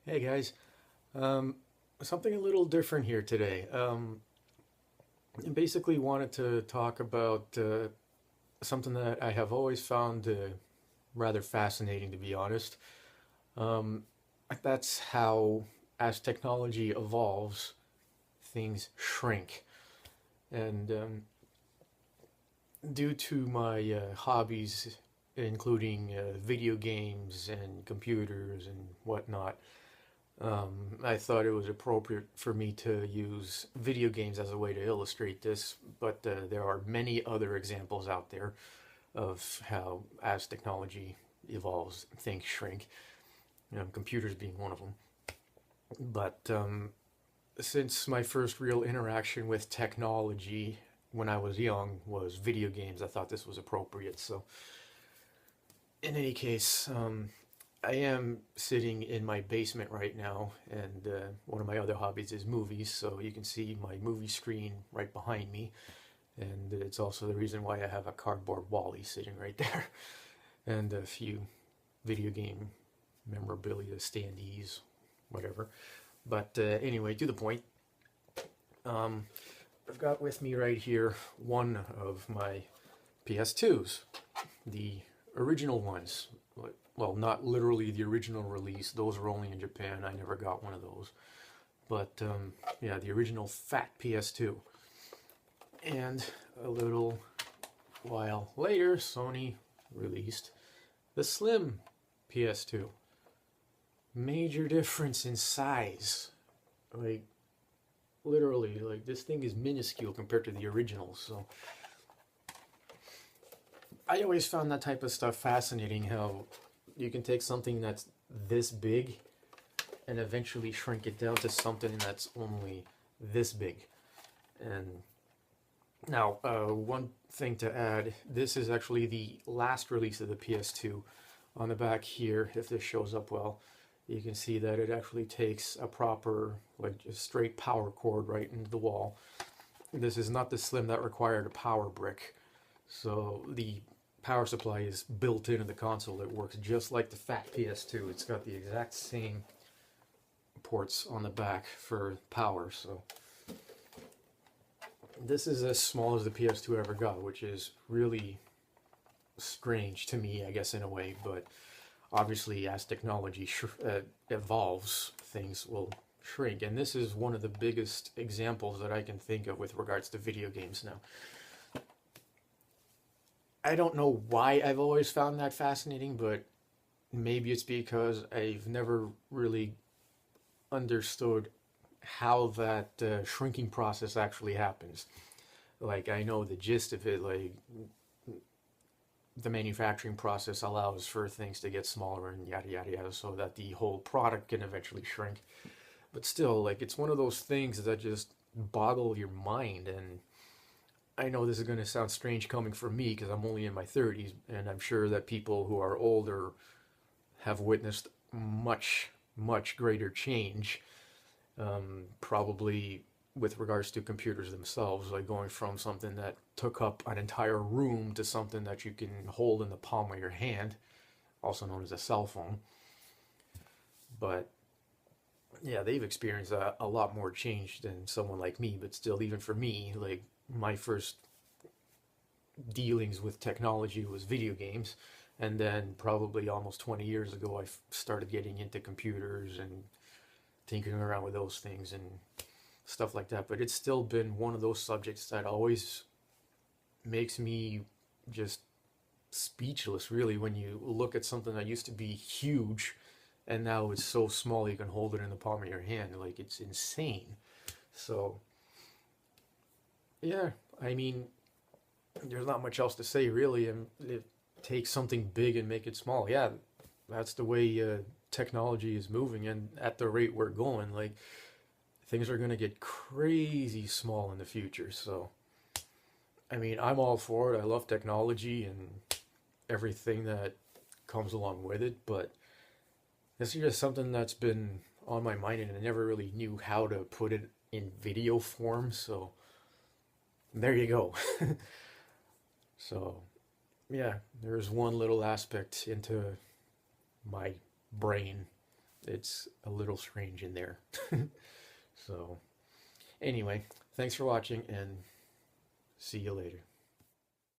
Hey guys, um, something a little different here today. I basically wanted to talk about something that I have always found rather fascinating, to be honest. Um, that's how, as technology evolves, things shrink. And due to my hobbies, including video games and computers and whatnot, I thought it was appropriate for me to use video games as a way to illustrate this, but there are many other examples out there of how, as technology evolves, things shrink. Computers being one of them. But since my first real interaction with technology when I was young was video games, I thought this was appropriate. So, in any case, I am sitting in my basement right now, and one of my other hobbies is movies, so you can see my movie screen right behind me, and it's also the reason why I have a cardboard Wally sitting right there, and a few video game memorabilia, standees, whatever. But anyway, to the point, um, I've got with me right here one of my PS2s, the original ones. Well, not literally the original release. Those were only in Japan. I never got one of those. But yeah, the original fat PS2. And a little while later, Sony released the slim PS2. Major difference in size. Like, literally, like, this thing is minuscule compared to the original. So I always found that type of stuff fascinating, how you can take something that's this big and eventually shrink it down to something that's only this big. And now, one thing to add, this is actually the last release of the PS2. On the back here, if this shows up well, you can see that it actually takes a proper, like, just straight power cord right into the wall. This is not the Slim that required a power brick. So the power supply is built into the console. It works just like the fat PS2. It's got the exact same ports on the back for power. So this is as small as the PS2 ever got, which is really strange to me, I guess, in a way. But obviously, as technology evolves, things will shrink. And this is one of the biggest examples that I can think of with regards to video games now. I don't know why I've always found that fascinating, but maybe it's because I've never really understood how that shrinking process actually happens. Like, I know the gist of it, like, the manufacturing process allows for things to get smaller and yada yada yada so that the whole product can eventually shrink. But still, like, it's one of those things that just boggle your mind. And I know this is going to sound strange coming from me because I'm only in my 30s, and I'm sure that people who are older have witnessed much, much greater change, probably with regards to computers themselves, like going from something that took up an entire room to something that you can hold in the palm of your hand, also known as a cell phone. But yeah, they've experienced a lot more change than someone like me, but still, even for me, like, my first dealings with technology was video games, and then probably almost 20 years ago I started getting into computers and tinkering around with those things and stuff like that. But it's still been one of those subjects that always makes me just speechless, really, when you look at something that used to be huge and now it's so small you can hold it in the palm of your hand. Like, it's insane. So yeah, I mean, there's not much else to say, really. And it takes something big and make it small. Yeah, that's the way technology is moving, and at the rate we're going, like, things are going to get crazy small in the future. So I mean, I'm all for it. I love technology and everything that comes along with it, but this is just something that's been on my mind, and I never really knew how to put it in video form. So there you go. So yeah, there's one little aspect into my brain it's a little strange in there. So, anyway, thanks for watching and see you later.